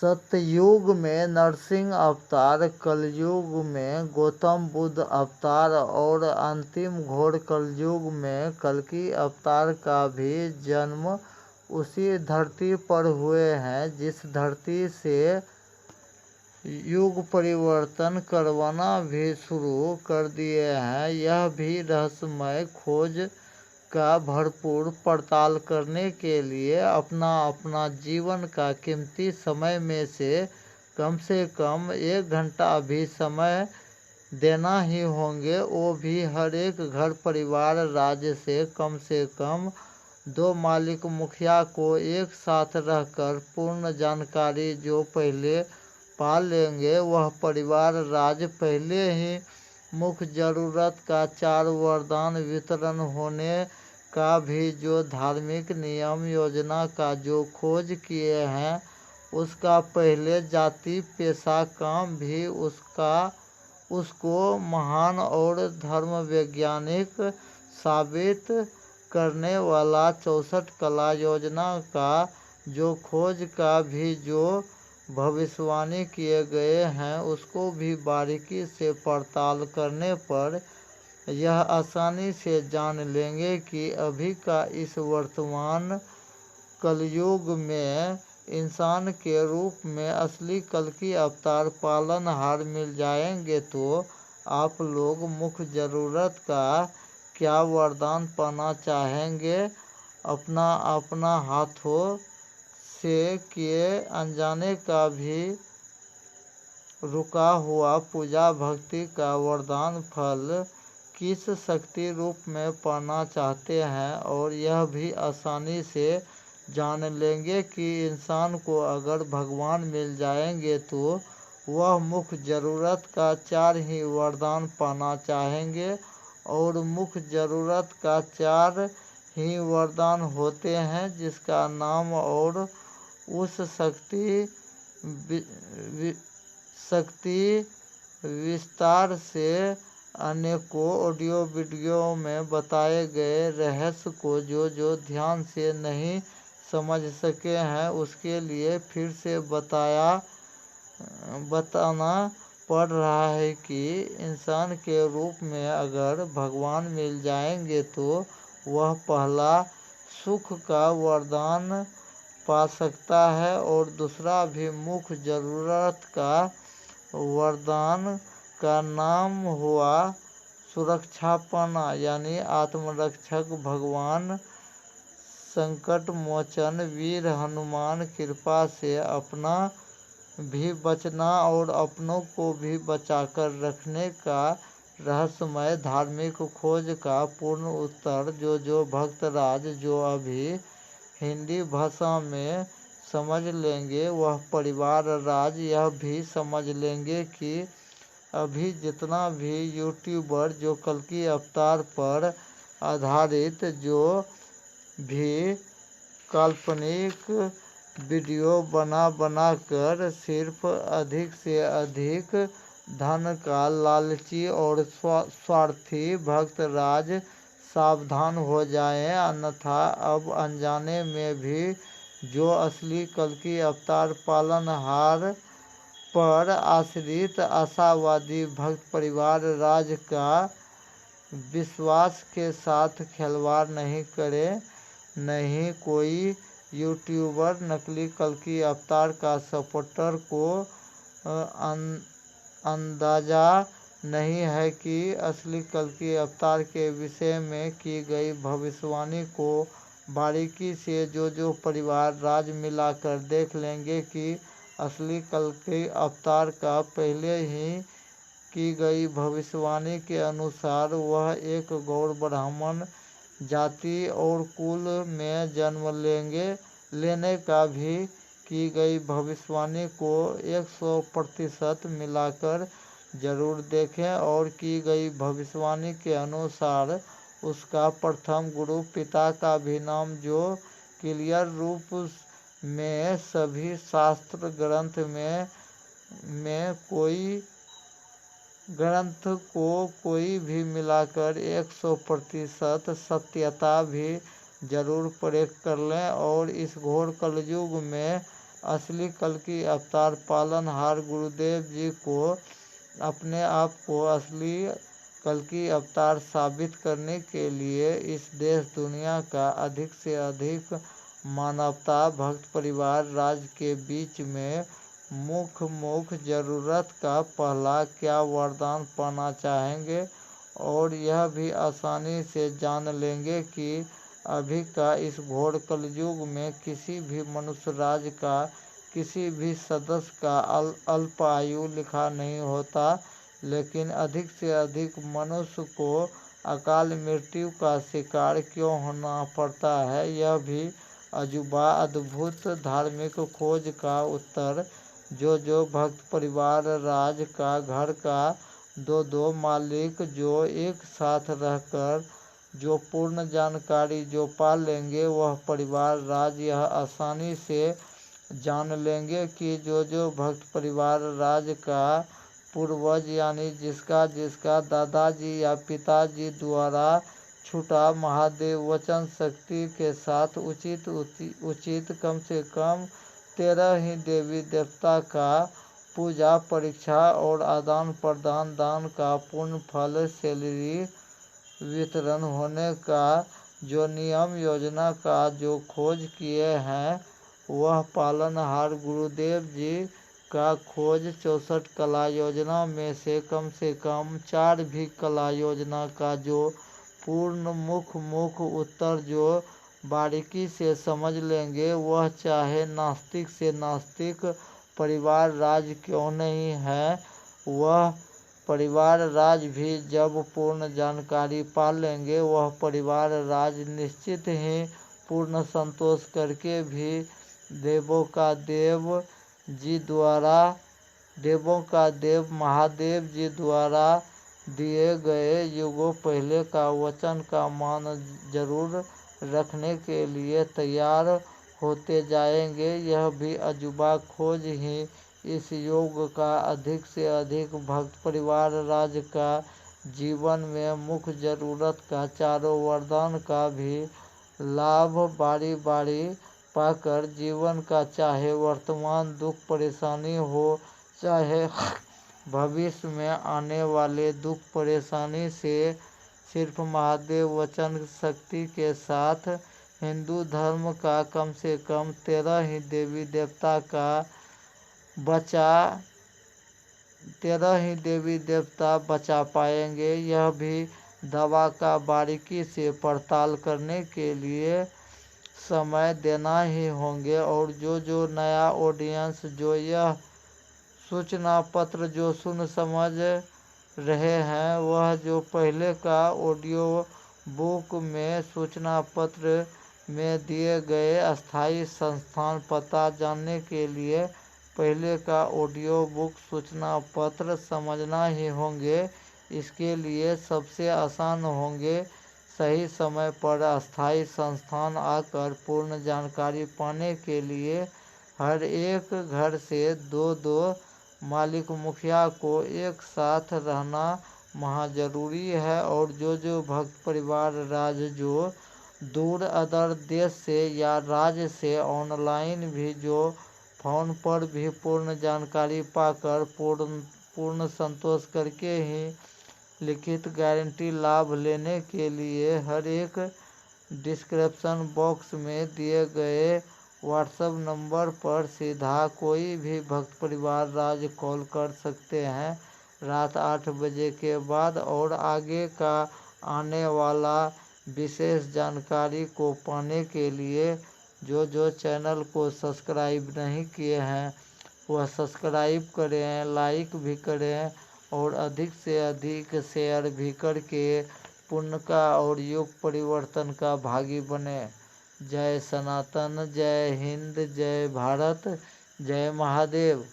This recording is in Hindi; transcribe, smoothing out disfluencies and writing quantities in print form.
सतयुग में नरसिंह अवतार, कलयुग में गौतम बुद्ध अवतार और अंतिम घोर कलयुग में कल्कि अवतार का भी जन्म उसी धरती पर हुए हैं जिस धरती से युग परिवर्तन करवाना भी शुरू कर दिए हैं। यह भी रहस्यमय खोज का भरपूर पड़ताल करने के लिए अपना अपना जीवन का कीमती समय में से कम 1 घंटा भी समय देना ही होंगे, वो भी हर एक घर परिवार राज्य से कम 2 मालिक मुखिया को एक साथ रहकर पूर्ण जानकारी जो पहले पा लेंगे वह परिवार राज्य पहले ही मुख्य जरूरत का 4 वरदान वितरण होने का भी जो धार्मिक नियम योजना का जो खोज किए हैं उसका पहले जाति पेशा काम भी उसको महान और धर्म वैज्ञानिक साबित करने वाला 64 कला योजना का जो खोज का भी जो भविष्यवाणी किए गए हैं उसको भी बारीकी से पड़ताल करने पर यह आसानी से जान लेंगे कि अभी का इस वर्तमान कलयुग में इंसान के रूप में असली कल्कि अवतार पालनहार मिल जाएंगे तो आप लोग मुख्य ज़रूरत का क्या वरदान पाना चाहेंगे। अपना अपना हाथों से किए अनजाने का भी रुका हुआ पूजा भक्ति का वरदान फल किस शक्ति रूप में पाना चाहते हैं और यह भी आसानी से जान लेंगे कि इंसान को अगर भगवान मिल जाएंगे तो वह मुख्य ज़रूरत का 4 ही वरदान पाना चाहेंगे और मुख्य ज़रूरत का 4 ही वरदान होते हैं जिसका नाम और उस शक्ति विस्तार से अनेकों ऑडियो वीडियो में बताए गए रहस्य को जो ध्यान से नहीं समझ सके हैं उसके लिए फिर से बताना पड़ रहा है कि इंसान के रूप में अगर भगवान मिल जाएंगे तो वह पहला सुख का वरदान पा सकता है और दूसरा भी मुख्य ज़रूरत का वरदान का नाम हुआ सुरक्षा पाना यानी आत्मरक्षक भगवान संकट मोचन वीर हनुमान कृपा से अपना भी बचना और अपनों को भी बचाकर रखने का रहस्यमय धार्मिक खोज का पूर्ण उत्तर जो भक्तराज जो अभी हिंदी भाषा में समझ लेंगे वह परिवार राज यह भी समझ लेंगे कि अभी जितना भी यूट्यूबर जो कल्कि अवतार पर आधारित जो भी काल्पनिक वीडियो बना कर सिर्फ अधिक से अधिक धन का लालची और स्वार्थी भक्तराज सावधान हो जाएं, अन्यथा अब अनजाने में भी जो असली कल्कि अवतार पालनहार पर आश्रित आशावादी भक्त परिवार राज का विश्वास के साथ खिलवाड़ नहीं करे। नहीं कोई यूट्यूबर नकली कल्कि अवतार का सपोर्टर को अंदाजा नहीं है कि असली कल्कि अवतार के विषय में की गई भविष्यवाणी को बारीकी से जो परिवार राज मिलाकर देख लेंगे कि असली कल्कि अवतार का पहले ही की गई भविष्यवाणी के अनुसार वह एक गौर ब्राह्मण जाति और कुल में जन्म लेने का भी की गई भविष्यवाणी को 100% मिलाकर जरूर देखें और की गई भविष्यवाणी के अनुसार उसका प्रथम गुरु पिता का भी नाम जो क्लियर रूप में सभी शास्त्र ग्रंथ में कोई भी मिलाकर 100% सत्यता भी जरूर परख कर लें और इस घोर कलयुग में असली कल्कि अवतार पालनहार गुरुदेव जी को अपने आप को असली कल्कि अवतार साबित करने के लिए इस देश दुनिया का अधिक से अधिक मानवता भक्त परिवार राज्य के बीच में मुख्य ज़रूरत का पहला क्या वरदान पाना चाहेंगे, और यह भी आसानी से जान लेंगे कि अभी का इस घोर कलयुग में किसी भी मनुष्य राज्य का किसी भी सदस्य का अल्प आयु लिखा नहीं होता, लेकिन अधिक से अधिक मनुष्य को अकाल मृत्यु का शिकार क्यों होना पड़ता है। यह भी अजूबा अद्भुत धार्मिक खोज का उत्तर जो भक्त परिवार राज का घर का दो मालिक जो एक साथ रहकर जो पूर्ण जानकारी जो पा लेंगे, वह परिवार राज यह आसानी से जान लेंगे कि जो भक्त परिवार राज का पूर्वज यानी जिसका दादाजी या पिताजी द्वारा छूटा महादेव वचन शक्ति के साथ उचित कम से कम 13 ही देवी देवता का पूजा परीक्षा और आदान प्रदान दान का पूर्ण फल सैलरी वितरण होने का जो नियम योजना का जो खोज किए हैं, वह पालनहार गुरुदेव जी का खोज 64 कला योजना में से कम 4 भी कला योजना का जो पूर्ण मुख्य उत्तर जो बारीकी से समझ लेंगे, वह चाहे नास्तिक से नास्तिक परिवार राज क्यों नहीं है, वह परिवार राज भी जब पूर्ण जानकारी पा लेंगे, वह परिवार राज निश्चित ही पूर्ण संतोष करके भी देवों का देव महादेव जी द्वारा दिए गए युगों पहले का वचन का मान जरूर रखने के लिए तैयार होते जाएंगे। यह भी अजूबा खोज ही इस योग का अधिक से अधिक भक्त परिवार राज का जीवन में मुख्य जरूरत का चारों वरदान का भी लाभ बारी बारी पाकर जीवन का चाहे वर्तमान दुख परेशानी हो, चाहे भविष्य में आने वाले दुख परेशानी से सिर्फ महादेव वचन शक्ति के साथ हिंदू धर्म का कम से कम 13 ही देवी देवता का 13 ही देवी देवता बचा पाएंगे। यह भी दवा का बारीकी से पड़ताल करने के लिए समय देना ही होंगे, और जो नया ऑडियंस जो यह सूचना पत्र जो सुन समझ रहे हैं, वह जो पहले का ऑडियो बुक में सूचना पत्र में दिए गए अस्थायी संस्थान पता जानने के लिए पहले का ऑडियो बुक सूचना पत्र समझना ही होंगे। इसके लिए सबसे आसान होंगे सही समय पर अस्थायी संस्थान आकर पूर्ण जानकारी पाने के लिए हर एक घर से 2-2 मालिक मुखिया को एक साथ रहना महा जरूरी है, और जो भक्त परिवार राज जो दूर अदर देश से या राज्य से ऑनलाइन भी जो फोन पर भी पूर्ण जानकारी पाकर पूर्ण संतोष करके ही लिखित गारंटी लाभ लेने के लिए हर एक डिस्क्रिप्शन बॉक्स में दिए गए व्हाट्सएप नंबर पर सीधा कोई भी भक्त परिवार राज कॉल कर सकते हैं रात 8 बजे के बाद, और आगे का आने वाला विशेष जानकारी को पाने के लिए जो चैनल को सब्सक्राइब नहीं किए हैं वह सब्सक्राइब करें, लाइक भी करें और अधिक से अधिक शेयर भी करके पुण्य का और युग परिवर्तन का भागी बने। जय सनातन, जय हिंद, जय भारत, जय महादेव।